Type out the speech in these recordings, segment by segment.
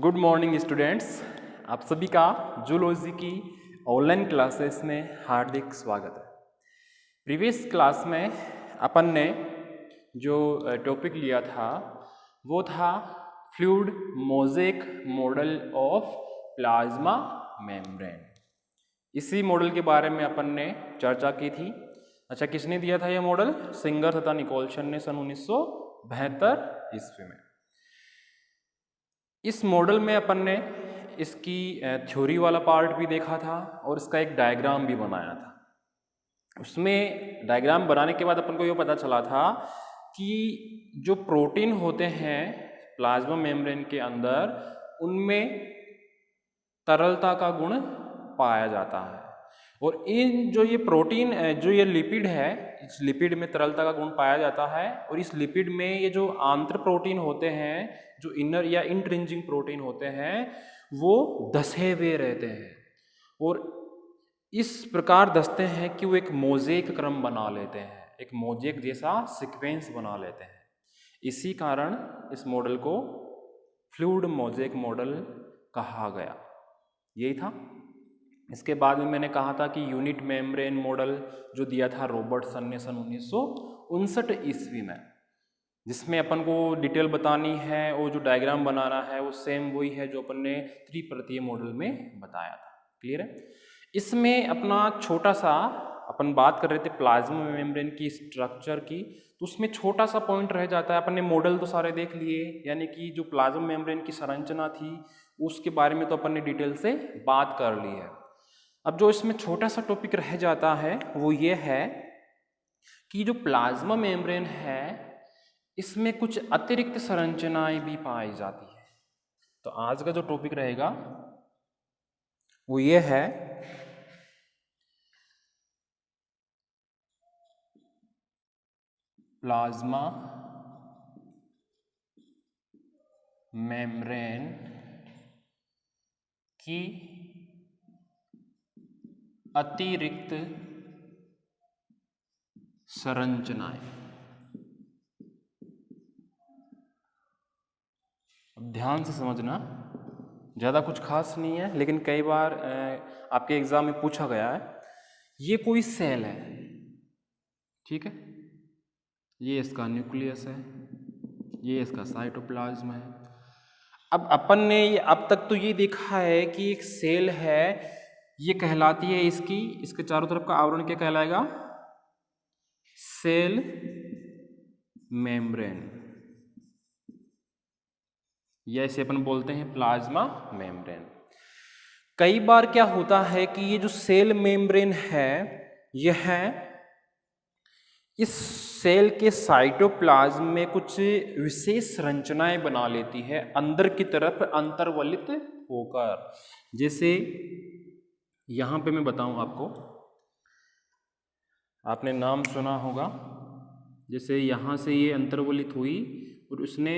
Good morning students, आप सभी का जूलॉजी की ऑनलाइन क्लासेस में हार्दिक स्वागत है। प्रीवियस क्लास में अपन ने जो टॉपिक लिया था वो था fluid mosaic model of plasma membrane. इसी मॉडल के बारे में अपन ने चर्चा की थी। अच्छा, किसने दिया था ये मॉडल? सिंगर तथा निकोलसन ने सन 1972 ईस्वी में। इस मॉडल में अपन ने इसकी थ्योरी वाला पार्ट भी देखा था और इसका एक डायग्राम भी बनाया था। उसमें डायग्राम बनाने के बाद अपन को ये पता चला था कि जो प्रोटीन होते हैं प्लाज्मा मेम्ब्रेन के अंदर, उनमें तरलता का गुण पाया जाता है। और इन जो ये प्रोटीन जो ये लिपिड है, इस लिपिड में तरलता का गुण पाया जाता है। और इस लिपिड में ये जो आंतर प्रोटीन होते हैं, जो इनर या इंट्रिंसिक प्रोटीन होते हैं, वो धसे हुए रहते हैं और इस प्रकार धसते हैं कि वो एक मोज़ेक क्रम बना लेते हैं, एक मोज़ेक जैसा सीक्वेंस बना लेते हैं। इसी कारण इस मॉडल को फ्लूइड मोज़ेक मॉडल कहा गया। यही था। इसके बाद में मैंने कहा था कि यूनिट मेम्ब्रेन मॉडल जो दिया था रॉबर्टसन ने सन 1959 ईस्वी में, जिसमें अपन को डिटेल बतानी है और जो डायग्राम बनाना है वो सेम वही है जो अपन ने त्रिपर्तीय मॉडल में बताया था। क्लियर है? इसमें अपना छोटा सा अपन बात कर रहे थे प्लाज्मा मेम्ब्रेन की स्ट्रक्चर की, तो उसमें छोटा सा पॉइंट रह जाता है। अपन ने मॉडल तो सारे देख लिए, यानी कि जो प्लाज्मा मेम्ब्रेन की संरचना थी उसके बारे में तो अपन ने डिटेल से बात कर ली है। अब जो इसमें छोटा सा टॉपिक रह जाता है वो ये है कि जो प्लाज्मा मेम्ब्रेन है इसमें कुछ अतिरिक्त संरचनाएं भी पाई जाती है। तो आज का जो टॉपिक रहेगा वो ये है प्लाज्मा मेम्ब्रेन की अतिरिक्त संरचनाएं। अब ध्यान से समझना, ज़्यादा कुछ खास नहीं है, लेकिन कई बार आपके एग्जाम में पूछा गया है। ये कोई सेल है, ठीक है, ये इसका न्यूक्लियस है, ये इसका साइटोप्लाज्म है। अब अपन ने अब तक तो ये देखा है कि एक सेल है, ये कहलाती है इसके चारों तरफ का आवरण क्या कहलाएगा? सेल मेम्ब्रेन, या इसे अपन बोलते हैं प्लाज्मा मेम्ब्रेन। कई बार क्या होता है कि ये जो सेल मेम्ब्रेन है यह इस सेल के साइटोप्लाज्म में कुछ विशेष संरचनाएं बना लेती है अंदर की तरफ अंतर्वलित होकर। जैसे यहां पे मैं बताऊं आपको, आपने नाम सुना होगा, जैसे यहां से ये अंतर्वलित हुई और उसने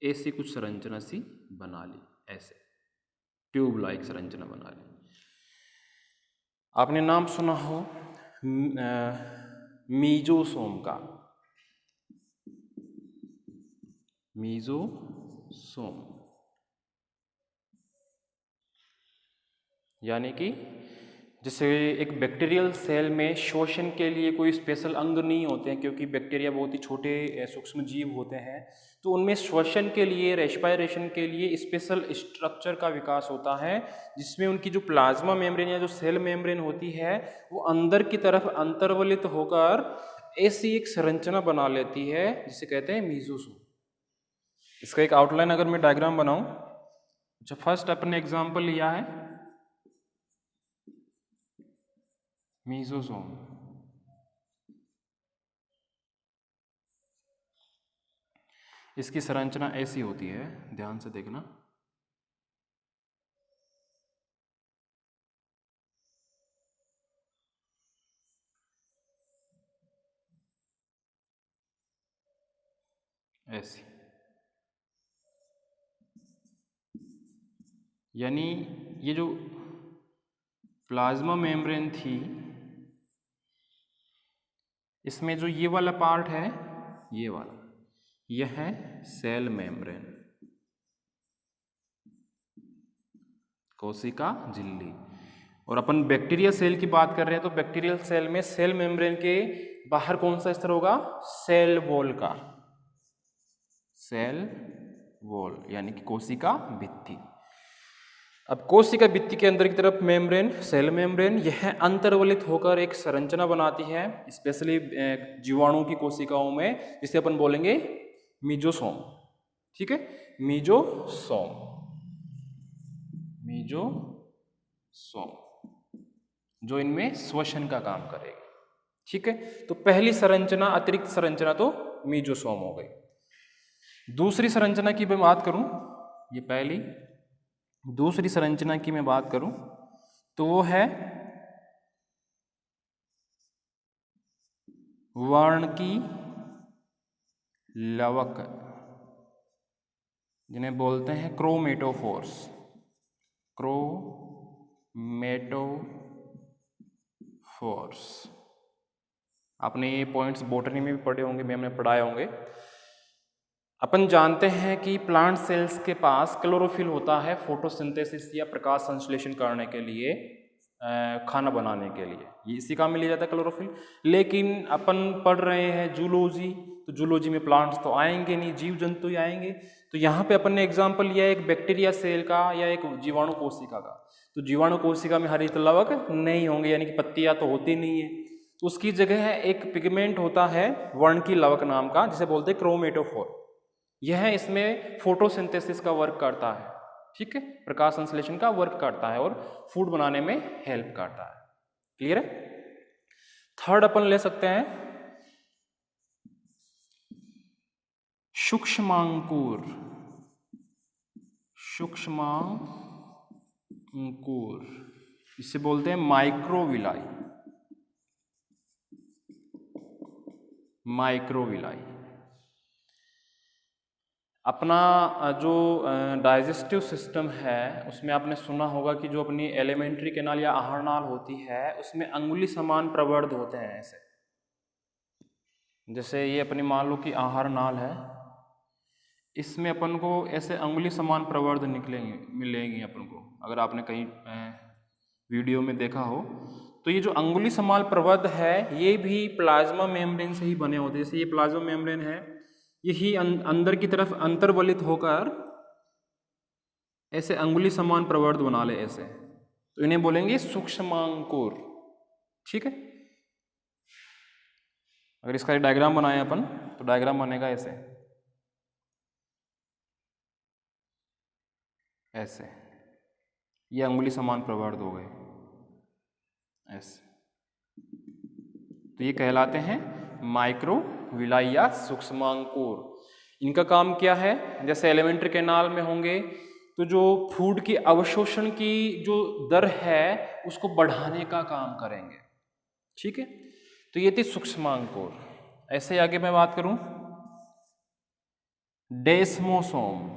ऐसी कुछ संरचना सी बना ली, ऐसे ट्यूब लाइक संरचना बना ली। आपने नाम सुना हो मीजोसोम का, मीजोसोम, यानी कि जैसे एक बैक्टीरियल सेल में श्वसन के लिए कोई स्पेशल अंग नहीं होते हैं, क्योंकि बैक्टीरिया बहुत ही छोटे सूक्ष्म जीव होते हैं, तो उनमें श्वसन के लिए, रेस्पिरेशन के लिए स्पेशल स्ट्रक्चर का विकास होता है, जिसमें उनकी जो प्लाज्मा मेम्ब्रेन या जो सेल मेम्ब्रेन होती है वो अंदर की तरफ अंतर्वलित होकर ऐसी एक संरचना बना लेती है जिसे कहते हैं मीजोसोम। इसका एक आउटलाइन अगर मैं डायग्राम बनाऊं, अच्छा, फर्स्ट अपन ने एग्जाम्पल लिया है मीजोसोम। इसकी संरचना ऐसी होती है, ध्यान से देखना। ऐसी, यानी ये जो प्लाज्मा मेम्ब्रेन थी इसमें जो ये वाला पार्ट है, ये वाला, यह है सेल मेम्ब्रेन। कोशिका झिल्ली। और अपन बैक्टीरिया सेल की बात कर रहे हैं तो बैक्टीरियल सेल में सेल मेम्ब्रेन के बाहर कौन सा स्तर होगा? सेल वॉल का, सेल वॉल यानी कि कोशिका भित्ति। अब कोशिका भित्ति के अंदर की तरफ मेम्ब्रेन, सेल मेम्ब्रेन, यह अंतर्वलित होकर एक संरचना बनाती है, स्पेशली जीवाणु की कोशिकाओं में, जिसे अपन बोलेंगे मीजोसोम। ठीक है, मीजोसोम, मीजोसोम, जो इनमें श्वसन का काम करेगी। ठीक है, तो पहली संरचना, अतिरिक्त संरचना तो मीजोसोम हो गई। दूसरी संरचना की मैं बात करूं, ये पहली, दूसरी संरचना की मैं बात करूं तो वो है वर्णकी लवक, जिन्हें बोलते हैं क्रोमेटोफोर्स, क्रोमेटोफोर्स। आपने ये पॉइंट्स बॉटनी में भी पढ़े होंगे, मैम ने पढ़ाए होंगे। अपन जानते हैं कि प्लांट सेल्स के पास क्लोरोफिल होता है फोटोसिंथेसिस या प्रकाश संश्लेषण करने के लिए, खाना बनाने के लिए, ये इसी काम में लिया जाता है क्लोरोफिल। लेकिन अपन पढ़ रहे हैं जूलॉजी, तो जूलॉजी में प्लांट्स तो आएंगे नहीं, जीव जंतु ही आएंगे। तो यहाँ पे अपन ने एग्जाम्पल लिया एक बैक्टीरिया सेल का या एक जीवाणु कोशिका का। तो जीवाणु कोशिका में हरित लवक नहीं होंगे, यानी कि पत्तियां तो होती नहीं है, तो उसकी जगह एक पिगमेंट होता है वर्णकी लवक नाम का, जिसे बोलते हैं क्रोमेटोफोर। यह इसमें फोटोसिंथेसिस का वर्क करता है। ठीक है, प्रकाश संश्लेषण का वर्क करता है और फूड बनाने में हेल्प करता है। क्लियर है? थर्ड अपन ले सकते हैं सूक्ष्मांकुर, सूक्ष्मांकुर, इसे बोलते हैं माइक्रोविलाई, माइक्रोविलाई। अपना जो डाइजेस्टिव सिस्टम है उसमें आपने सुना होगा कि जो अपनी एलिमेंट्री कैनाल या आहार नाल होती है उसमें अंगुली समान प्रवर्ध होते हैं ऐसे। जैसे ये अपनी मान लो कि आहार नाल है, इसमें अपन को ऐसे अंगुली समान प्रवर्ध मिलेंगी अपन को। अगर आपने कहीं वीडियो में देखा हो तो ये जो अंगुली समान प्रवर्ध है ये भी प्लाज्मा मेम्ब्रेन से ही बने होते हैं। जैसे ये प्लाज्मा मेम्ब्रेन है, यही अंदर की तरफ अंतर्वलित होकर ऐसे अंगुली समान प्रवर्ध बना ले ऐसे, तो इन्हें बोलेंगे सूक्ष्मांकुर। ठीक है, अगर इसका एक डायग्राम बनाए अपन तो डायग्राम बनेगा ऐसे, ऐसे, ये अंगुली समान प्रवर्ध हो गए ऐसे, तो ये कहलाते हैं माइक्रोविलाई या सूक्ष्मांकुर। इनका काम क्या है? जैसे एलिमेंट्री कैनाल में होंगे तो जो फूड की अवशोषण की जो दर है उसको बढ़ाने का काम करेंगे। ठीक है, तो ये थी सूक्ष्मांकुर। ऐसे आगे मैं बात करूं डेस्मोसोम,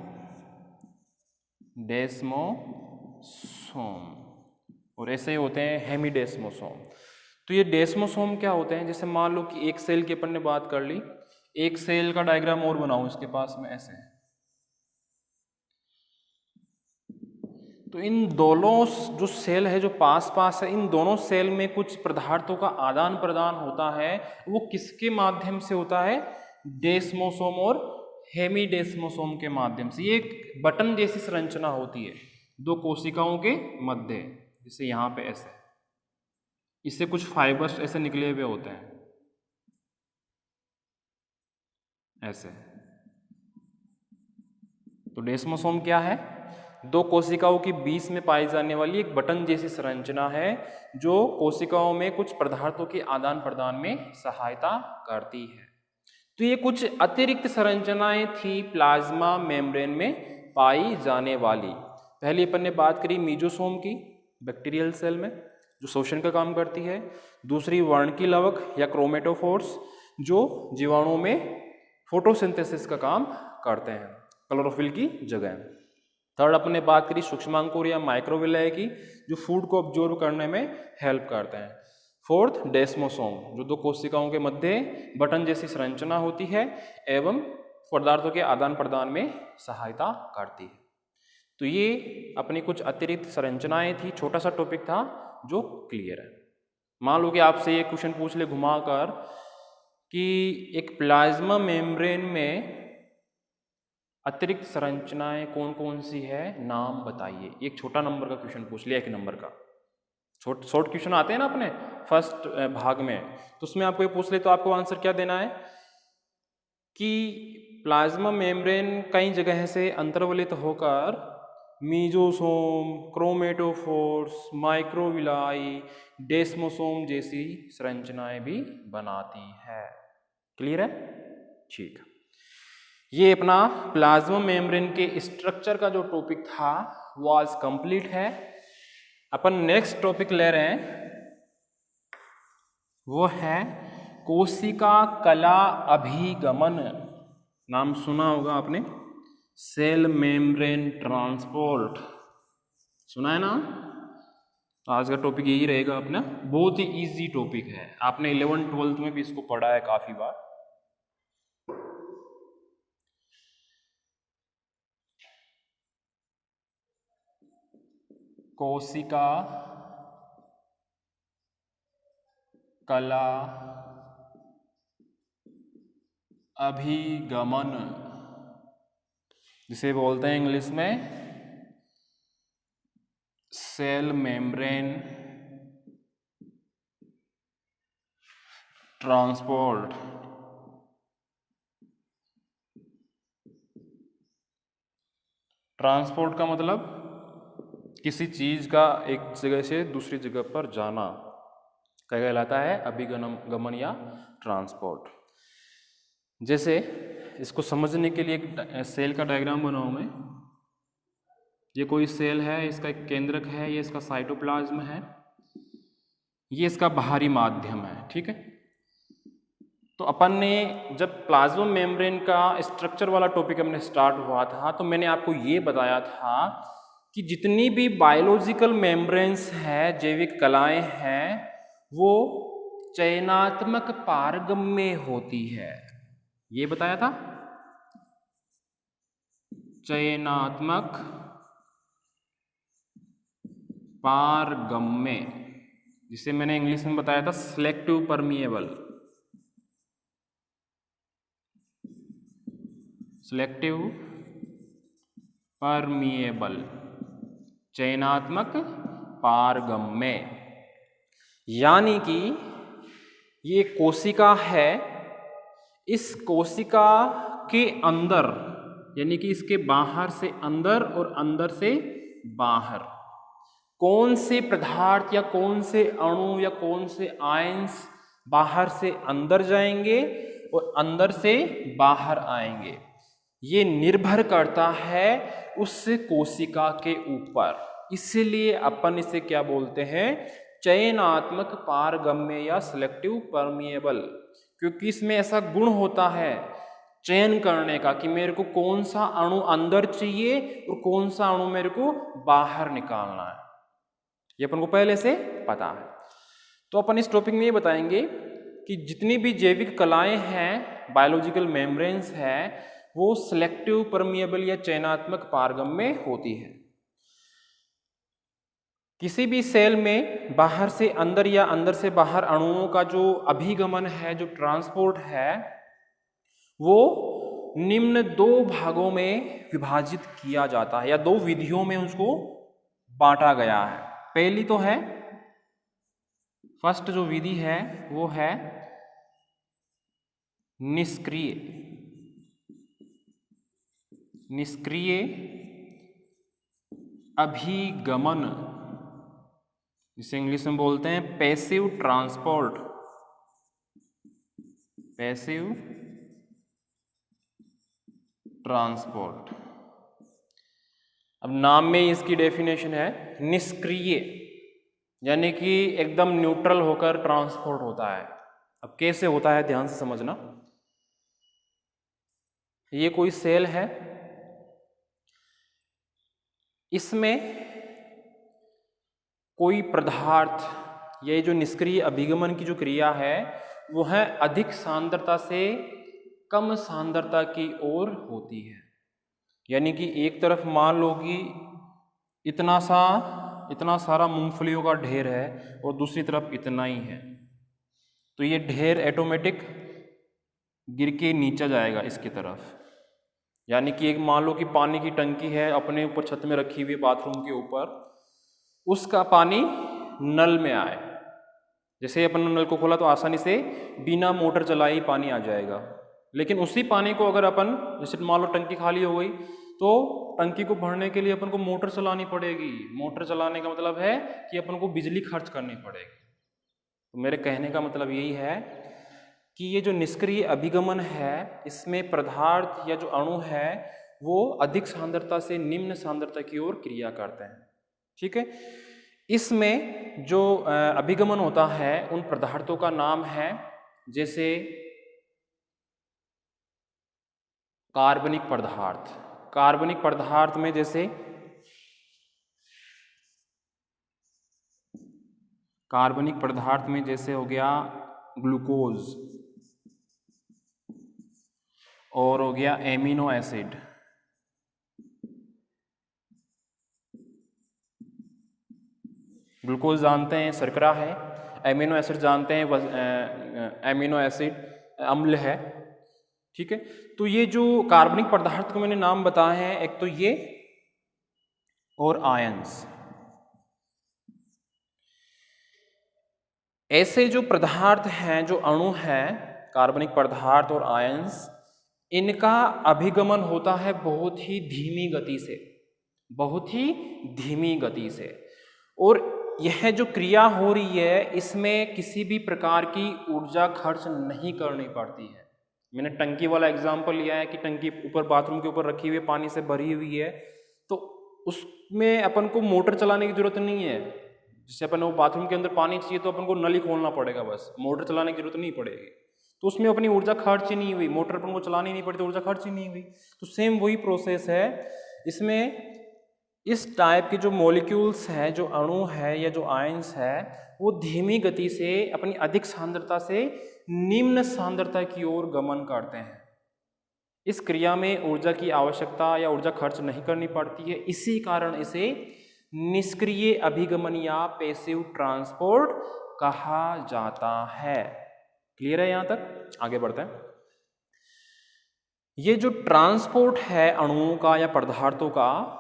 डेस्मोसोम, और ऐसे ही होते हैं हेमीडेस्मोसोम। तो ये डेस्मोसोम क्या होते हैं? जैसे मान लो कि एक सेल की अपन ने बात कर ली, एक सेल का डायग्राम और बनाऊं इसके पास में ऐसे, तो इन दोनों जो सेल है जो पास पास है, इन दोनों सेल में कुछ पदार्थों का आदान प्रदान होता है। वो किसके माध्यम से होता है? डेस्मोसोम और हेमीडेस्मोसोम के माध्यम से। ये एक बटन जैसी संरचना होती है दो कोशिकाओं के मध्य, जैसे यहाँ पे ऐसे, इससे कुछ फाइबर्स ऐसे निकले हुए होते हैं ऐसे। तो डेस्मोसोम क्या है? दो कोशिकाओं के बीच में पाई जाने वाली एक बटन जैसी संरचना है जो कोशिकाओं में कुछ पदार्थों के आदान प्रदान में सहायता करती है। तो ये कुछ अतिरिक्त संरचनाएं थी प्लाज्मा मेम्ब्रेन में पाई जाने वाली। पहले अपन ने बात करी मीजोसोम की, बैक्टीरियल सेल में जो शोषण का काम करती है। दूसरी वर्णकी लवक या क्रोमेटोफोर्स जो जीवाणुओं में फोटोसिंथेसिस का काम करते हैं क्लोरोफिल की जगह। थर्ड अपन ने बात करी सूक्ष्मांकुर या माइक्रोविलाई की जो फूड को ऑब्जॉर्व करने में हेल्प करते हैं। फोर्थ डेस्मोसोम जो दो कोशिकाओं के मध्य बटन जैसी संरचना होती है एवं पदार्थों के आदान प्रदान में सहायता करती है। तो ये अपनी कुछ अतिरिक्त संरचनाएं थी, छोटा सा टॉपिक था जो क्लियर है। मान लो कि आपसे ये क्वेश्चन पूछ ले घुमाकर कि एक प्लाज्मा मेम्ब्रेन में अतिरिक्त संरचनाएं कौन कौन सी है, नाम बताइए। एक छोटा नंबर का क्वेश्चन पूछ लिया, 1 नंबर का। शॉर्ट क्वेश्चन आते हैं ना अपने फर्स्ट भाग में, तो उसमें आपको ये पूछ ले तो आपको आंसर क्या देना है कि प्लाज्मा मेम्ब्रेन कई जगह से अंतर्वलित होकर मीजोसोम, क्रोमेटोफोर्स, माइक्रोविलाई, डेस्मोसोम जैसी संरचनाएं भी बनाती है। क्लियर है? ठीक। ये अपना प्लाज्मा मेम्ब्रेन के स्ट्रक्चर का जो टॉपिक था वो आज कंप्लीट है। अपन नेक्स्ट टॉपिक ले रहे हैं, वो है कोशिका कला अभिगमन। नाम सुना होगा आपने, सेल मेम्ब्रेन ट्रांसपोर्ट, सुना है ना? आज का टॉपिक यही रहेगा अपना। बहुत ही इजी टॉपिक है, आपने 11th-12th में भी इसको पढ़ा है काफी बार। कोशिका कला अभिगमन, जिसे बोलते हैं इंग्लिश में सेल मेम्ब्रेन ट्रांसपोर्ट। ट्रांसपोर्ट का मतलब किसी चीज का एक जगह से दूसरी जगह पर जाना क्या कहलाता है, अभिगमन या ट्रांसपोर्ट। जैसे इसको समझने के लिए एक सेल का डायग्राम बनाऊं मैं। ये कोई सेल है, इसका एक केंद्रक है, ये इसका साइटोप्लाज्म है, ये इसका बाहरी माध्यम है। ठीक है, तो अपन ने जब प्लाज्मा मेम्ब्रेन का स्ट्रक्चर वाला टॉपिक हमने स्टार्ट हुआ था तो मैंने आपको ये बताया था कि जितनी भी बायोलॉजिकल मेम्ब्रेन्स हैं, जैविक कलाएं हैं, वो चयनात्मक पारगम्य होती है। ये बताया था, चयनात्मक पारगम्य, जिसे मैंने इंग्लिश में बताया था सिलेक्टिव परमिएबल। सिलेक्टिव परमिएबल, चयनात्मक पारगम्य। यानी कि ये कोशिका है, इस कोशिका के अंदर, यानी कि इसके बाहर से अंदर और अंदर से बाहर कौन से पदार्थ या कौन से अणु या कौन से आयंस बाहर से अंदर जाएंगे और अंदर से बाहर आएंगे, ये निर्भर करता है उस कोशिका के ऊपर। इसलिए अपन इसे क्या बोलते हैं, चयनात्मक पारगम्य या सिलेक्टिव परमिएबल, क्योंकि इसमें ऐसा गुण होता है चयन करने का कि मेरे को कौन सा अणु अंदर चाहिए और कौन सा अणु मेरे को बाहर निकालना है। ये अपन को पहले से पता है। तो अपन इस टॉपिक में ये बताएंगे कि जितनी भी जैविक कलाएं हैं, बायोलॉजिकल मेम्ब्रेन्स हैं, वो सिलेक्टिव परमिएबल या चयनात्मक पारगम्य होती है। किसी भी सेल में बाहर से अंदर या अंदर से बाहर अणुओं का जो अभिगमन है, जो ट्रांसपोर्ट है, वो निम्न 2 भागों में विभाजित किया जाता है या 2 विधियों में उसको बांटा गया है। पहली तो है, फर्स्ट जो विधि है वो है निष्क्रिय अभिगमन, जिसे इंग्लिश में बोलते हैं पैसिव ट्रांसपोर्ट। पैसिव ट्रांसपोर्ट, अब नाम में इसकी डेफिनेशन है निष्क्रिय, यानी कि एकदम न्यूट्रल होकर ट्रांसपोर्ट होता है। अब कैसे होता है ध्यान से समझना। ये कोई सेल है, इसमें कोई पदार्थ, ये जो निष्क्रिय अभिगमन की जो क्रिया है वो है अधिक सांद्रता से कम सांद्रता की ओर होती है। यानी कि एक तरफ मान लो कि इतना सारा मूंगफलियों का ढेर है और दूसरी तरफ इतना ही है, तो ये ढेर ऑटोमेटिक गिर के नीचे जाएगा इसकी तरफ। यानी कि एक मान लो कि पानी की टंकी है अपने ऊपर छत में रखी हुई बाथरूम के ऊपर, उसका पानी नल में आए, जैसे अपन नल को खोला तो आसानी से बिना मोटर चलाए ही पानी आ जाएगा। लेकिन उसी पानी को अगर अपन, जैसे मान लो टंकी खाली हो गई तो टंकी को भरने के लिए अपन को मोटर चलानी पड़ेगी। मोटर चलाने का मतलब है कि अपन को बिजली खर्च करनी पड़ेगी। तो मेरे कहने का मतलब यही है कि ये जो निष्क्रिय अभिगमन है, इसमें पदार्थ या जो अणु है वो अधिक सांद्रता से निम्न सांद्रता की ओर क्रिया करते हैं। ठीक है, इसमें जो अभिगमन होता है उन पदार्थों का नाम है जैसे कार्बनिक पदार्थ। कार्बनिक पदार्थ में जैसे हो गया ग्लूकोज और हो गया एमिनो एसिड। ग्लूकोज जानते हैं शर्करा है, एमिनो एसिड जानते हैं एमिनो एसिड अम्ल है। ठीक है, तो ये जो कार्बनिक पदार्थ को मैंने नाम बताए हैं, एक तो ये और आयंस। ऐसे जो पदार्थ हैं, जो अणु हैं, कार्बनिक पदार्थ और आयंस, इनका अभिगमन होता है बहुत ही धीमी गति से। और यह जो क्रिया हो रही है इसमें किसी भी प्रकार की ऊर्जा खर्च नहीं करनी पड़ती है। मैंने टंकी वाला एग्जांपल लिया है कि टंकी ऊपर बाथरूम के ऊपर रखी हुई पानी से भरी हुई है, तो उसमें अपन को मोटर चलाने की जरूरत नहीं है। जैसे अपन वो बाथरूम के अंदर पानी चाहिए तो अपन को नल ही खोलना पड़ेगा, बस मोटर चलाने की जरूरत नहीं पड़ेगी। तो उसमें अपनी ऊर्जा खर्च ही नहीं हुई, मोटर अपन को चलानी नहीं पड़ी तो ऊर्जा खर्च ही नहीं हुई। तो सेम वही प्रोसेस है इसमें। इस टाइप के जो मॉलिक्यूल्स हैं, जो अणु है या जो आयंस है, वो धीमी गति से अपनी अधिक सांद्रता से निम्न सांद्रता की ओर गमन करते हैं। इस क्रिया में ऊर्जा की आवश्यकता या ऊर्जा खर्च नहीं करनी पड़ती है, इसी कारण इसे निष्क्रिय अभिगमन या पैसिव ट्रांसपोर्ट कहा जाता है। क्लियर है? यहां तक आगे बढ़ते हैं। ये जो ट्रांसपोर्ट है अणुओं का या पदार्थों का,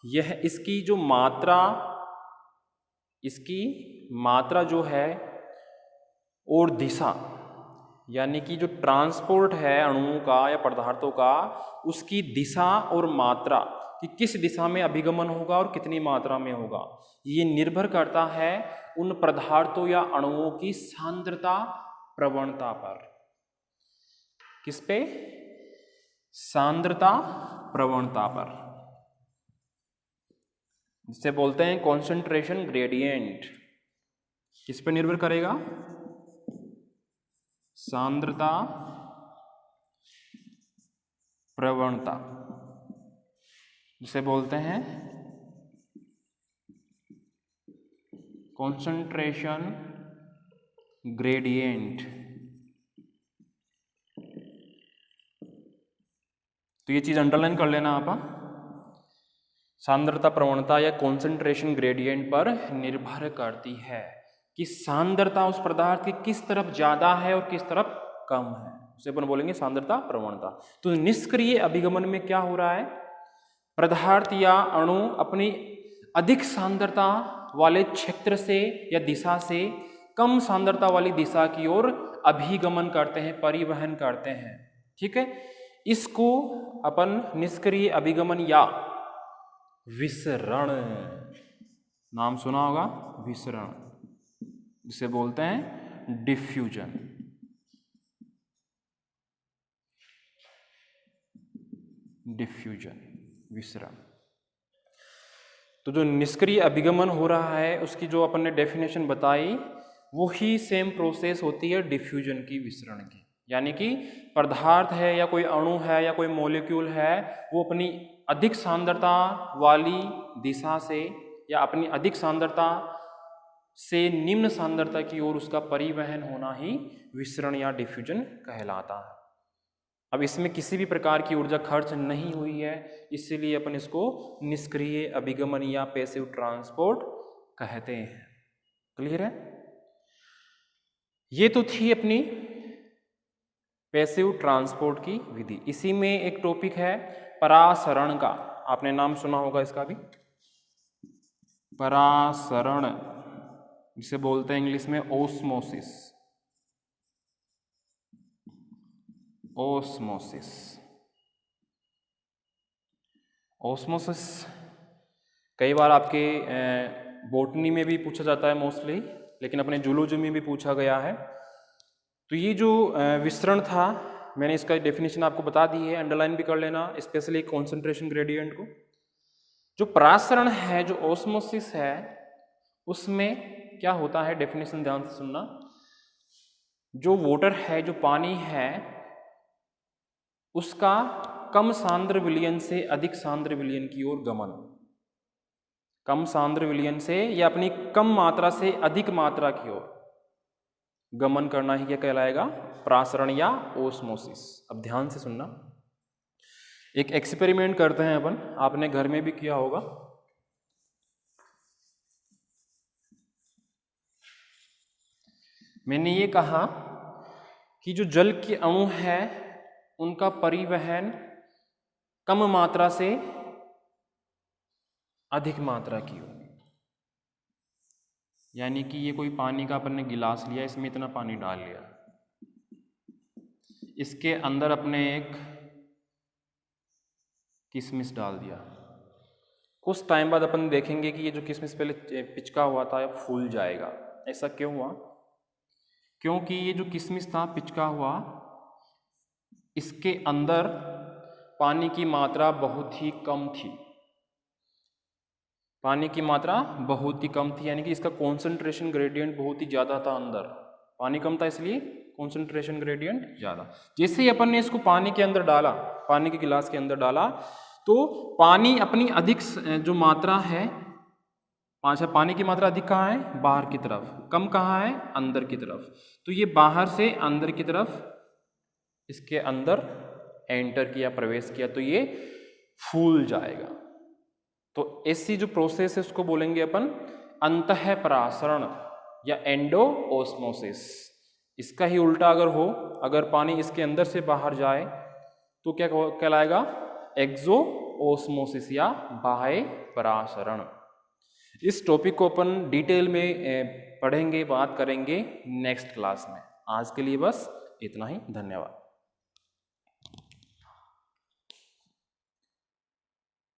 यह इसकी मात्रा जो है और दिशा, यानी कि जो ट्रांसपोर्ट है अणुओं का या पदार्थों का, उसकी दिशा और मात्रा कि किस दिशा में अभिगमन होगा और कितनी मात्रा में होगा, ये निर्भर करता है उन पदार्थों या अणुओं की सांद्रता प्रवणता पर। किस पे? सांद्रता प्रवणता पर, जिसे बोलते हैं कॉन्सेंट्रेशन ग्रेडियंट। किस पे निर्भर करेगा? सांद्रता प्रवणता, जिसे बोलते हैं कॉन्सेंट्रेशन ग्रेडियंट। तो ये चीज अंडरलाइन कर लेना आप। सांद्रता प्रवणता या कॉन्सेंट्रेशन ग्रेडियंट पर निर्भर करती है कि सांद्रता उस पदार्थ की किस तरफ ज्यादा है और किस तरफ कम है, उसे अपन बोलेंगे सांद्रता प्रवणता। तो निष्क्रिय अभिगमन में क्या हो रहा है? पदार्थ या अणु अपनी अधिक सांद्रता वाले क्षेत्र से या दिशा से कम सांद्रता वाली दिशा की ओर अभिगमन करते हैं, परिवहन करते हैं। ठीक है, इसको अपन निष्क्रिय अभिगमन या विसरण, नाम सुना होगा विसरण, जिसे बोलते हैं डिफ्यूजन। विसरण। तो जो निष्क्रिय अभिगमन हो रहा है उसकी जो अपन ने डेफिनेशन बताई, वो ही सेम प्रोसेस होती है डिफ्यूजन की, विसरण की। यानी कि पदार्थ है या कोई अणु है या कोई मॉलिक्यूल है, वो अपनी अधिक सांद्रता वाली दिशा से या अपनी अधिक सांद्रता से निम्न सांद्रता की ओर उसका परिवहन होना ही विसरण या डिफ्यूजन कहलाता है। अब इसमें किसी भी प्रकार की ऊर्जा खर्च नहीं हुई है, इसीलिए अपन इसको निष्क्रिय अभिगमन या पैसिव ट्रांसपोर्ट कहते हैं। क्लियर है? ये तो थी अपनी पैसिव ट्रांसपोर्ट की विधि। इसी में एक टॉपिक है परासरण का, आपने नाम सुना होगा इसका भी, परासरण, जिसे बोलते हैं इंग्लिश में ओस्मोसिस। ओस्मोसिस, ओस्मोसिस कई बार आपके बॉटनी में भी पूछा जाता है मोस्टली, लेकिन अपने जूलॉजी में भी पूछा गया है। तो ये जो विसरण था, मैंने इसका डेफिनेशन आपको बता दी है, अंडरलाइन भी कर लेना, स्पेशली कॉन्सेंट्रेशन ग्रेडियंट को। जो परासरण है, जो ओस्मोसिस है, उसमें क्या होता है, डेफिनेशन ध्यान से सुनना। जो वाटर है, जो पानी है, उसका कम सांद्र विलयन से अधिक सांद्र विलयन की ओर गमन, कम सांद्र विलयन से या अपनी कम मात्रा से अधिक मात्रा की ओर गमन करना ही क्या कहलाएगा, परासरण या ओस्मोसिस। अब ध्यान से सुनना, एक एक्सपेरिमेंट करते हैं अपन, आपने घर में भी किया होगा। मैंने ये कहा कि जो जल के अणु है उनका परिवहन कम मात्रा से अधिक मात्रा की हो, यानी कि ये कोई पानी का अपन ने गिलास लिया, इसमें इतना पानी डाल लिया, इसके अंदर अपने एक किशमिश डाल दिया। कुछ टाइम बाद अपन देखेंगे कि ये जो किशमिश पहले पिचका हुआ था फूल जाएगा। ऐसा क्यों हुआ? क्योंकि ये जो किशमिश था पिचका हुआ, इसके अंदर पानी की मात्रा बहुत ही कम थी, पानी की मात्रा बहुत ही कम थी, यानी कि इसका कॉन्सेंट्रेशन ग्रेडियंट बहुत ही ज़्यादा था। अंदर पानी कम था, इसलिए कॉन्सेंट्रेशन ग्रेडियंट ज़्यादा। जैसे ही अपन ने इसको पानी के अंदर डाला, पानी के गिलास के अंदर डाला, तो पानी अपनी अधिक जो मात्रा है, अच्छा पानी की मात्रा अधिक कहाँ है, बाहर की तरफ, कम कहाँ है, अंदर की तरफ। तो ये बाहर से अंदर की तरफ इसके अंदर एंटर किया, प्रवेश किया, तो ये फूल जाएगा। तो ऐसी जो प्रोसेस है उसको बोलेंगे अपन अंतः परासरण या एंडो ओस्मोसिस। इसका ही उल्टा अगर हो, अगर पानी इसके अंदर से बाहर जाए तो क्या कहलाएगा, एक्सो ओस्मोसिस या बाह्य परासरण। इस टॉपिक को अपन डिटेल में पढ़ेंगे, बात करेंगे नेक्स्ट क्लास में। आज के लिए बस इतना ही, धन्यवाद।